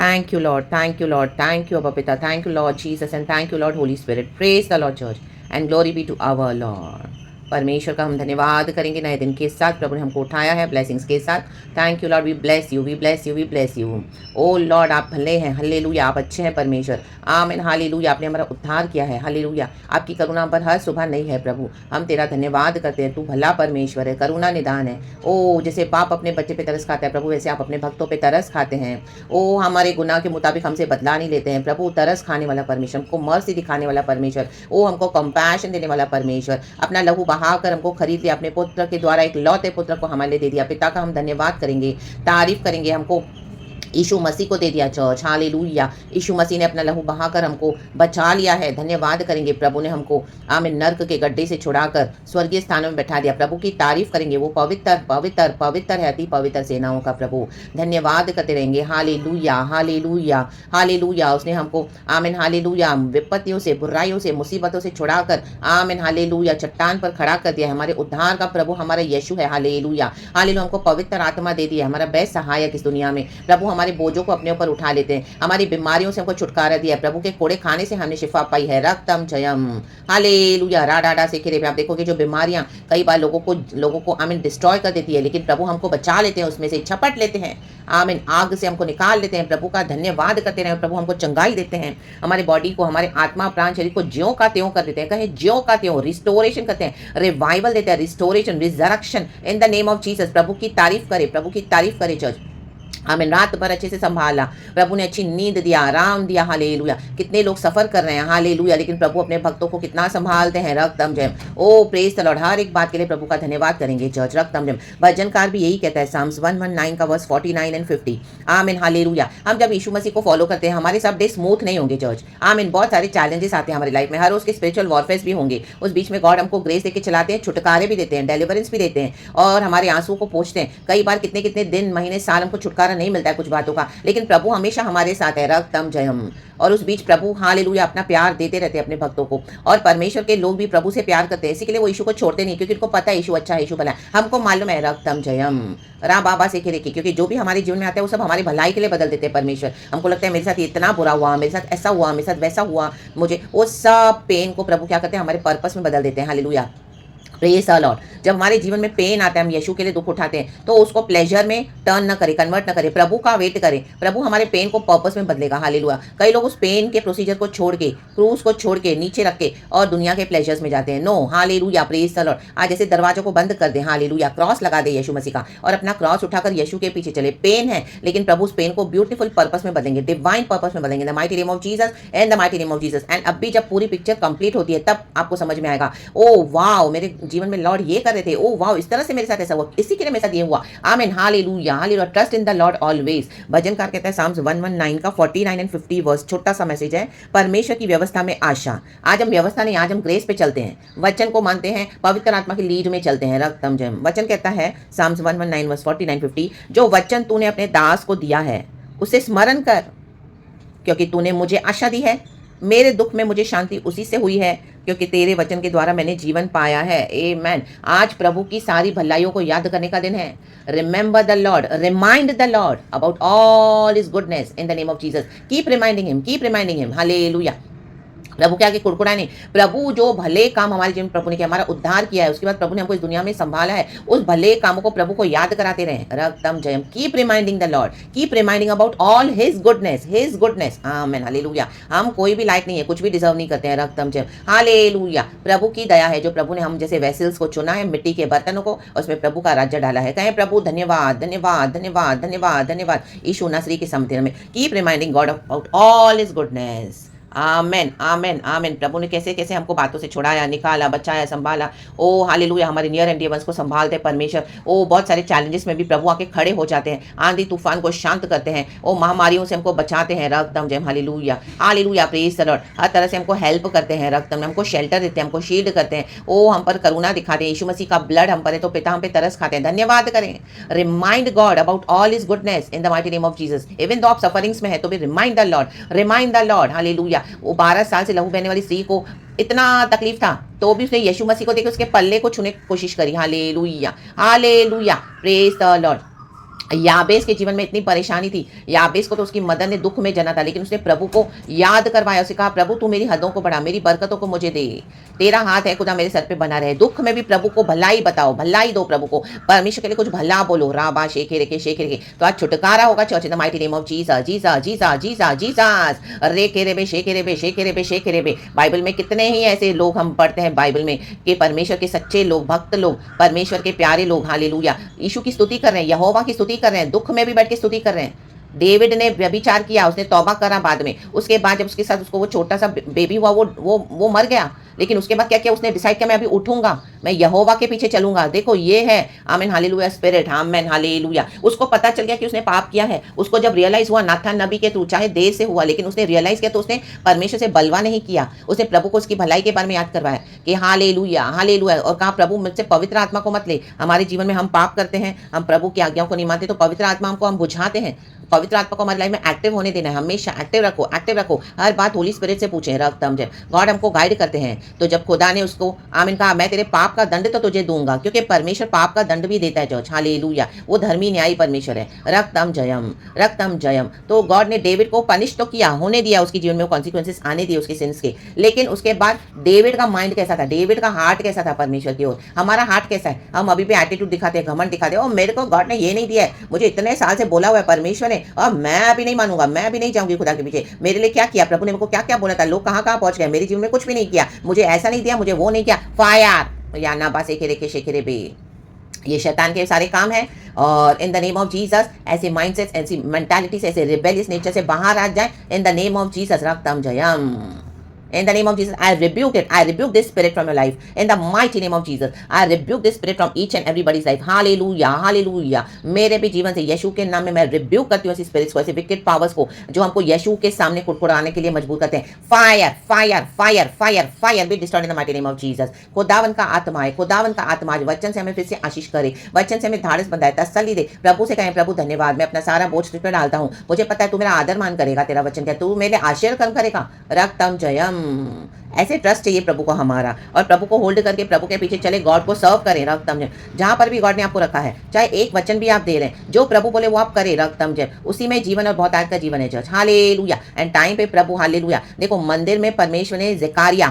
Thank you, Lord. Thank you, Lord. Thank you, Abba Pita. Thank you, Lord Jesus. And thank you, Lord Holy Spirit. Praise the Lord Church. And glory be to our Lord. परमेश्वर का हम धन्यवाद करेंगे नए दिन के साथ। प्रभु ने हमको उठाया है ब्लेसिंग्स के साथ। Thank you Lord, we bless you, we bless you, we bless you. O Lord, आप भले हैं, हालेलुया, आप अच्छे हैं परमेश्वर। आमीन, हालेलुया, आपने हमारा उद्धार किया है, हालेलुया। आपकी करुणा पर हर सुबह नहीं है प्रभु, हम तेरा धन्यवाद करते हैं। तू भला परमेश्वर है, करुणा निदान है। ओ जैसे बाप अपने बच्चे पे तरस खाता है प्रभु, वैसे आप अपने भक्तों पे तरस खाते हैं। ओ हमारे गुनाह के मुताबिक हमसे बदला नहीं लेते हैं प्रभु। तरस खाने वाला परमेश्वर, हमको मर्सी दिखाने वाला परमेश्वर, ओ हमको कंपैशन देने वाला परमेश्वर, अपना लहू बहाकर हमको खरीद लिया, अपने पुत्र के द्वारा एक लौते पुत्र को हमारे लिए दे दिया। पिता का हम धन्यवाद करेंगे, तारीफ करेंगे। हमको यीशु मसीह को दे दिया चर्च, हालेलुया। यीशु मसीह ने अपना लहू बहाकर हमको बचा लिया है, धन्यवाद करेंगे। प्रभु ने हमको आमीन नर्क के गड्ढे से छुड़ाकर स्वर्गीय स्थानों में बैठा दिया। प्रभु की तारीफ करेंगे, वो पवित्र पवित्र पवित्र है, अति पवित्र सेनाओं का प्रभु। धन्यवाद करते रहेंगे, हालेलुया हालेलुया हालेलुया। उसने हमको आमीन हालेलुया विपत्तियों से, बुराइयों से, मुसीबतों से छुड़ाकर आमीन हालेलुया चट्टान पर खड़ा कर दिया। हमारे उद्धार का प्रभु हमारा यीशु है, हालेलुया हालेलुया। हमको पवित्र आत्मा दे दिया, हमारा बेस्ट सहायक इस दुनिया में। प्रभु हमारे बोझों को अपने ऊपर उठा लेते हैं, हमारी बीमारियों से हमको छुटकारा दिया है। प्रभु के कोड़े खाने से हमने शिफा पाई है, रक्तम जयम, हालेलुया। राडाडा से खिरे पे आप देखोगे जो बीमारियां कई बार लोगों को आमीन डिस्ट्रॉय कर देती है, लेकिन प्रभु हमको बचा लेते हैं, उसमें से झपट लेते हैं, आमीन आग से हमको निकाल लेते हैं। प्रभु का धन्यवाद करते रहे, प्रभु हमको चंगाई देते हैं, हमारे बॉडी को, हमारे आत्मा प्राण शरीर को ज्यों का त्यों कर देते हैं। कहे ज्यों का त्यों, रिस्टोरेशन करते हैं, रिवाइवल देते हैं, restoration, resurrection in the name of Jesus. प्रभु की तारीफ करे, प्रभु की तारीफ करे चर्च। हमें रात भर अच्छे से संभाला, प्रभु ने अच्छी नींद दिया, आराम दिया, हालेलुया। कितने लोग सफर कर रहे हैं, हालेलुया, लेकिन प्रभु अपने भक्तों को कितना संभालते हैं, रक्तम जय। ओ प्रेज द लॉर्ड, हर एक बात के लिए प्रभु का धन्यवाद करेंगे चर्च, रक्तम जय। भजनकार भी यही कहता है, साम्स 119 का वर्स 49 एंड 50, आमीन हालेलुया। हम जब यीशु मसीह को फॉलो करते हैं, हमारे सब डे स्मूथ नहीं होंगे चर्च, आमीन। बहुत सारे चैलेंजेस आते हैं हमारी लाइफ में, हर रोज के स्पिरिचुअल वॉरफेयर भी होंगे। उस बीच में गॉड हमको ग्रेस देके चलाते हैं, छुटकारे भी देते हैं, डिलीवरेंस भी देते हैं, और हमारे आंसू को पोंछते हैं। कई बार कितने कितने दिन, महीने, साल हमको छुटकारा नहीं मिलता है कुछ बातों का, लेकिन प्रभु हमेशा हमारे साथ है, रक्तम जयम। और उस बीच प्रभु हालेलुया अपना प्यार देते रहते हैं अपने भक्तों को, और परमेश्वर के लोग भी प्रभु से प्यार करते हैं, इसी के लिए वो यीशु को छोड़ते नहीं, क्योंकि उनको पता है यीशु अच्छा है, यीशु भला है। हमको मालूम है, रक्तम जयम, रा बाबा से खेले की, क्योंकि जो भी हमारे जीवन में आता है वो सब हमारी भलाई के लिए बदल देते हैं परमेश्वर। हमको लगता है मेरे साथ इतना बुरा हुआ, मेरे साथ ऐसा हुआ, मेरे साथ वैसा हुआ, मुझे वो सब पेन को प्रभु क्या करते हैं, हमारे पर्पस में बदल देते हैं, हालेलुया। Praise the Lord. जब हमारे जीवन में पेन आता है, हम यीशु के लिए दुख उठाते हैं, तो उसको प्लेजर में टर्न न करें, कन्वर्ट न करें, प्रभु का वेट करें। प्रभु हमारे पेन को पर्पस में बदलेगा, हालेलुया। कई लोग उस पेन के प्रोसीजर को छोड़ के, क्रूज को छोड़ के, नीचे रख के और दुनिया के प्लेजर्स में जाते हैं। No, hallelujah, praise the Lord. आज ऐसे दरवाजों को बंद कर दे, हालेलुया। क्रॉस लगा दे यीशु मसीह का, और अपना क्रॉस उठाकर यीशु के पीछे चले। पेन है, लेकिन प्रभु उस पेन को ब्यूटीफुल पर्पस में बदलेंगे, डिवाइन पर्पस में बदलेंगे, the mighty name of Jesus and the mighty name of Jesus. And अभी जब पूरी पिक्चर कंप्लीट होती है, तब आपको समझ में आएगा, ओ वाओ, मेरे जीवन में लॉर्ड ये रहे थे, ओ वाओ, इस तरह से मेरे साथ ऐसा हुआ, इसी के लिए मेरे साथ ये हुआ, amen hallelujah hallelujah. Trust in the Lord always. भजनकार कहता है साम्स 119 का 49 एंड 50 वर्स, छोटा सा मैसेज है, परमेश्वर की व्यवस्था में आशा। आज हम व्यवस्था नहीं, आज हम ग्रेस पे चलते हैं, वचन को मानते हैं, पवित्र आत्मा की लीड में चलते हैं, रक्तम जय। वचन कहता है साम्स 119 वर्स 49 50, जो वचन तूने अपने दास को दिया है उसे स्मरण कर, क्योंकि तूने मुझे आशा दी है। मेरे दुख में मुझे शांति उसी से हुई है, क्योंकि तेरे वचन के द्वारा मैंने जीवन पाया है, आमेन। आज प्रभु की सारी भलाइयों को याद करने का दिन है। Remember the Lord, remind the Lord about all his goodness in the name of Jesus. Keep reminding him, keep reminding him, hallelujah. प्रभु क्या कि कुड़कुड़ा नहीं, प्रभु जो भले काम हमारे जीवन प्रभु ने किया, हमारा उद्धार किया है, उसके बाद प्रभु ने हमको इस दुनिया में संभाला है, उस भले कामों को प्रभु को याद कराते रहे, रक्तम जयम। Keep reminding the Lord, keep reminding about all his goodness, amen, hallelujah. हम कोई भी लायक नहीं है, कुछ भी डिजर्व नहीं करते हैं, रक्तम जयम, हालेलुया। प्रभु की दया है जो प्रभु ने हम जैसे वेसल्स को चुना है, मिट्टी के बर्तनों को, उसमें प्रभु का राज्य डाला है। कहें प्रभु धन्यवाद धन्यवाद धन्यवाद धन्यवाद धन्यवाद, यीशु नसरी के समथिर में। Keep reminding God about all his goodness, amen amen amen. प्रभु ने कैसे कैसे हमको बातों से छुड़ाया, निकाला, बचाया, संभाला, ओ हालेलुया। हमारे नियर एंड डियर वंस को संभालते हैं परमेश्वर। ओ बहुत सारे चैलेंजेस में भी प्रभु आके खड़े हो जाते हैं, आंधी तूफान को शांत करते हैं, ओ महामारियों से हमको बचाते हैं, रक्तम जय, hallelujah hallelujah, praise the Lord. हर तरह से हमको हेल्प करते हैं, रक्तम, हमको शेल्टर देते हैं, हमको शील्ड करते हैं, ओ हम पर करुणा दिखाते हैं। यीशु मसीह का ब्लड हम पर है तो पिता हम पे तरस खाते हैं, धन्यवाद करें। Remind God about all his goodness in the mighty name of Jesus. Even though आप सफरिंग्स में है तो भी remind the Lord, remind the Lord, hallelujah. वो 12 साल से लहू बहने वाली स्त्री को इतना तकलीफ था, तो भी उसने यीशु मसीह को देख उसके पल्ले को छूने की कोशिश करी, hallelujah hallelujah, praise the Lord. याबेस के जीवन में इतनी परेशानी थी, याबेस को तो उसकी मदर ने दुख में जना था, लेकिन उसने प्रभु को याद करवाया। उसे कहा, प्रभु तू मेरी हदों को बढ़ा, मेरी बरकतों को मुझे दे, तेरा हाथ है खुदा मेरे सर पे बना रहे। दुख में भी प्रभु को भलाई बताओ, भलाई दो प्रभु को, परमेश्वर के लिए कुछ भला बोलो। राबा शेखे रेखे तो आज छुटकारा होगा church in the mighty name of Jesus, Jesus, Jesus, Jesus, Jesus. रेखे रेबे शेखे रेबे शेखे रेबे शेखे रेबे। बाइबल में कितने ही ऐसे लोग हम पढ़ते हैं बाइबल में कि परमेश्वर के सच्चे लोग, भक्त लोग, परमेश्वर के प्यारे लोग, हालेलुया, यीशु की स्तुति कर रहे हैं, यहोवा की स्तुति कर रहे हैं, दुख में भी बैठ के स्तुति कर रहे हैं। डेविड ने व्यभिचार किया, उसने तौबा करा बाद में, उसके बाद जब उसके साथ उसको वो छोटा सा बेबी हुआ, वो मर गया, लेकिन उसके बाद क्या किया उसने, डिसाइड किया मैं अभी उठूंगा, मैं यहोवा के पीछे चलूंगा। देखो ये है amen hallelujah spirit, amen hallelujah. उसको पता चल गया कि उसने पाप किया है। उसको जब रियलाइज हुआ, नाथान नबी के थ्रू, चाहे देर से हुआ, लेकिन उसने रियलाइज किया, तो उसने परमेश्वर से बलवा नहीं किया, उसने प्रभु को उसकी भलाई के बारे में याद करवाया कि हालेलुया हालेलुया, और कहा प्रभु मुझसे पवित्र आत्मा को मत ले। हमारे जीवन में हम पाप करते हैं, हम प्रभु की आज्ञाओं को नहीं मानते, तो पवित्र आत्मा हमको हम बुझाते हैं। पवित्र आत्मा को हमारी लाइफ में एक्टिव होने देना है, हमेशा एक्टिव रखो, एक्टिव रखो। हर बात होली स्पिरिट से पूछें, रख समझे, गॉड हमको गाइड करते हैं। तो जब खुदा ने उसको आमीन कहा, मैं तेरे पाप का दंड तो तुझे दूंगा, क्योंकि परमेश्वर पाप का दंड भी देता है चर्च, हालेलुया, वो धर्मी न्यायी परमेश्वर है। रक्तम जयम, रक्तम जयम। तो गॉड ने डेविड को पनिश तो किया, होने दिया उसके जीवन में, कॉन्सिक्वेंसेस आने दिए उसके सिंस के, लेकिन उसके बाद डेविड का माइंड कैसा था, डेविड का हार्ट कैसा था परमेश्वर की ओर। हमारा हार्ट कैसा है? हम अभी भी एटीट्यूड दिखाते हैं, घमंड दिखाते हैं, और मेरे को गॉड ने ये नहीं दिया है, मुझे इतने साल से बोला हुआ है परमेश्वर ने, और मैं अभी नहीं मानूंगा, मैं अभी नहीं जाऊंगी खुदा के पीछे। मेरे लिए क्या किया प्रभु ने, मेरे को क्या क्या बोला था, लोग कहाँ कहाँ पहुंच गए, मेरे जीवन में कुछ भी नहीं किया, मुझे ऐसा नहीं दिया, मुझे वो नहीं किया। फायर या ना बस एक रेखे शेखरे बे, ये शैतान के सारे काम है। और in the name of Jesus ऐसे माइंडसेट, ऐसी मेंटालिटी से, ऐसे रिबेलियस नेचर से बाहर आ जाए in the name of Jesus. रक्तम जयम। In the name of Jesus, I rebuke it. I rebuke this spirit from your life. In the mighty name of Jesus, I rebuke this spirit from each and everybody's life. Hallelujah, hallelujah. मेरे भी जीवन से यीशु के नाम में मैं rebuke करती हूँ ऐसी स्पिरिट्स को, ऐसे विकेट पावर्स को जो हमको यीशु के सामने कुड़कुड़ाने के लिए मजबूर करते हैं। Fire fire fire fire fire be destroyed in the mighty name of Jesus. खुदावन का आत्मा है, खुदावन का आत्मा आज वचन से हमें फिर से आशीष करे, वचन से हमें धाड़स बंधाए, तसल्ली दे। प्रभु से कहें, प्रभु धन्यवाद, मैं अपना सारा बोझ तुझ पर डालता हूँ, मुझे पता है तू मेरा आदर मान करेगा, तेरा वचन क्या, तू मेरे आशीर्वाद कर्म करेगा। रक्तम जयम। ऐसे ट्रस्ट चाहिए प्रभु को हमारा, और प्रभु को होल्ड करके प्रभु के पीछे चले, गॉड को सर्व करें। रक्तम जहाँ पर भी गॉड ने आपको रखा है, चाहे एक वचन भी आप दे रहे हैं, जो प्रभु बोले वो आप करें। रक्तम उसी में जीवन और बहुत आज का जीवन है चर्च। हालेलुया। एंड टाइम पे प्रभु, हालेलुया। देखो मंदिर में परमेश्वर ने ज़करिया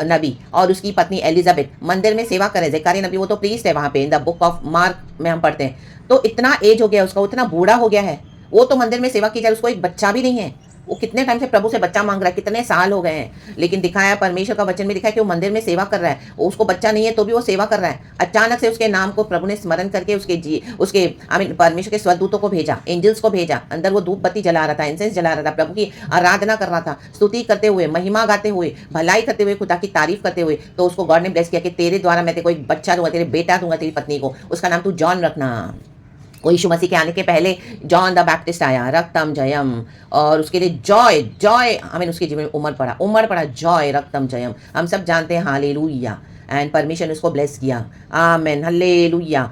नबी और उसकी पत्नी एलिजाबेथ मंदिर में सेवा करें। ज़करिया नबी वो तो प्रीस्ट है वहाँ पे, in the book of mark में हम पढ़ते हैं। तो इतना एज हो गया उसका, इतना बूढ़ा हो गया है, वो तो मंदिर में सेवा की जाए, उसको एक बच्चा भी नहीं है। वो कितने टाइम से प्रभु से बच्चा मांग रहा है, कितने साल हो गए हैं, लेकिन दिखाया परमेश्वर का वचन में दिखाया कि वो मंदिर में सेवा कर रहा है, उसको बच्चा नहीं है तो भी वो सेवा कर रहा है। अचानक से उसके नाम को प्रभु ने स्मरण करके उसके परमेश्वर के स्वदूतों को भेजा, एंजल्स को भेजा। अंदर वो धूप बत्ती जला रहा था, इंसेंस जला रहा था, प्रभु की आराधना कर रहा था, स्तुति करते हुए, महिमा गाते हुए, भलाई करते हुए, खुदा की तारीफ करते हुए। तो उसको गॉड ने ब्लेस किया कि तेरे द्वारा मैं तेरे को एक बच्चा दूंगा, तेरे बेटा दूंगा, तेरी पत्नी को, उसका नाम तू जॉन रखना। वो यीशु मसीह के आने के पहले जॉन द बैप्टिस्ट आया। रक्तम जयम। और उसके लिए जॉय जॉय हमें उसके जीवन में उमड़ पड़ा जॉय। रक्तम जयम हम सब जानते हैं। हालेलुया। एंड परमेश्वर ने उसको ब्लेस किया। आमेन, हालेलुया,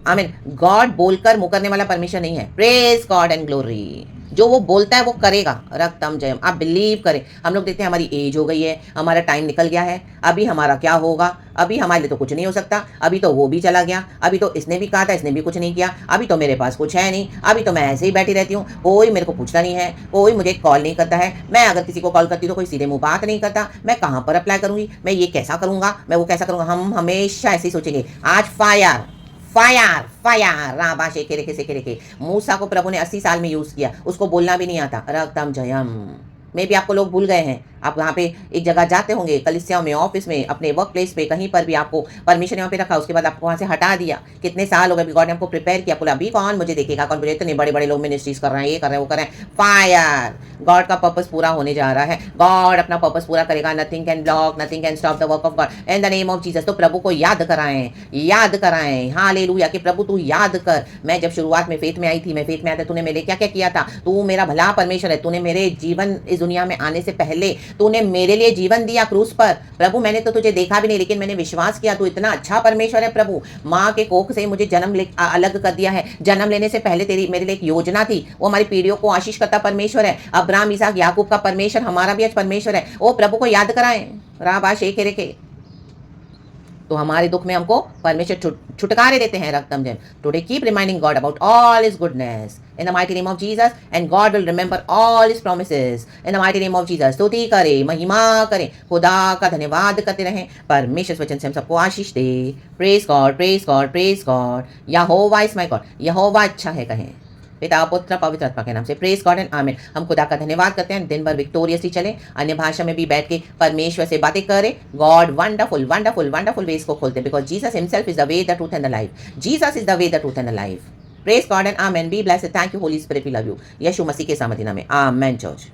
आमेन। गॉड बोलकर मुकरने वाला परमेश्वर नहीं है। Praise God and glory. जो वो बोलता है वो करेगा। रक्तम जयम। आप बिलीव करें। हम लोग देखते हैं हमारी एज हो गई है, हमारा टाइम निकल गया है, अभी हमारा क्या होगा, अभी हमारे लिए तो कुछ नहीं हो सकता, अभी तो वो भी चला गया, अभी तो इसने भी कहा था, इसने भी कुछ नहीं किया, अभी तो मेरे पास कुछ है नहीं, अभी तो मैं ऐसे ही बैठी रहती हूँ, कोई मेरे को पूछता नहीं है, कोई मुझे कॉल नहीं करता है, मैं अगर किसी को कॉल करती हूँ तो कोई सीधे मुंह बात नहीं करता, मैं कहाँ पर अप्लाई करूँगी, मैं ये कैसा करूँगा, मैं वो कैसा करूँगा। हम हमेशा ऐसे ही सोचेंगे। आज फायर फायर फायर राबा शेखे रेखे। मूसा को प्रभु ने 80 साल में यूज किया, उसको बोलना भी नहीं आता। रक्तम जयम। में भी आपको लोग भूल गए हैं। आप वहाँ पे एक जगह जाते होंगे, कलिसियाओं में, ऑफिस में, अपने वर्क प्लेस पे, कहीं पर भी आपको परमिशन यहाँ पे रखा, उसके बाद आपको वहाँ से हटा दिया। कितने साल हो गए, गॉड ने आपको प्रिपेयर किया, बोला अभी कौन मुझे देखेगा, कौन मुझे, इतने बड़े बड़े लोग मिनिस्ट्रीज कर रहे हैं, ये कर रहे हैं, वो कर रहे हैं। फायर। गॉड का पर्पस पूरा होने जा रहा है, गॉड अपना पर्पस पूरा करेगा। Nothing can block, nothing can stop the work of God in the name of Jesus. तो प्रभु को याद कराएं, हालेलुया, कि प्रभु तू याद कर। मैं जब शुरुआत में फेथ में आई थी, मैं फेथ में आया था, तूने मेरे क्या क्या किया था, तू मेरा भला परमेश्वर है, तूने मेरे जीवन इस दुनिया में आने से पहले तूने मेरे लिए जीवन दिया क्रूस पर। प्रभु मैंने तो तुझे देखा भी नहीं, लेकिन मैंने विश्वास किया, तू इतना अच्छा परमेश्वर है। प्रभु माँ के कोख से मुझे जन्म अलग कर दिया है, जन्म लेने से पहले तेरी मेरे लिए एक योजना थी, वो हमारी पीढ़ियों को आशीष करता परमेश्वर है। अब्राहम, इसहाक, याकूब का परमेश्वर हमारा भी आज परमेश्वर है। वो प्रभु को याद कराएं। राबा शेखे रेखे। तो हमारे दुख में हमको परमेश्वर छुटकारे देते हैं रक्तम जैम. Today keep reminding God about all his goodness in the mighty name of Jesus and God will remember all his promises in the mighty name of Jesus. स्तुति करें, महिमा करें, खुदा का धन्यवाद करते रहें. परमेश्वर वचन से हम सबको आशीष दे. Praise God, praise God, praise God. यहोवा इज माय गॉड. यहोवा अच्छा है कहें. पिता पुत्र पवित्र आत्मा के नाम से प्रेज गॉड एंड आमीन. हम खुदा का धन्यवाद करते हैं. दिन भर विक्टोरियसली चले, अन्य भाषा में भी बैठ के परमेश्वर से बातें करें. God wonderful wonderful wonderful ways को खोलते हैं, because Jesus himself is the way, the truth and the life. Jesus is the way, the truth and the life. Praise God and amen. Be blessed. Thank you Holy Spirit, we love you. यीशु मसीह के सामर्थ्य नाम में आमीन. Church.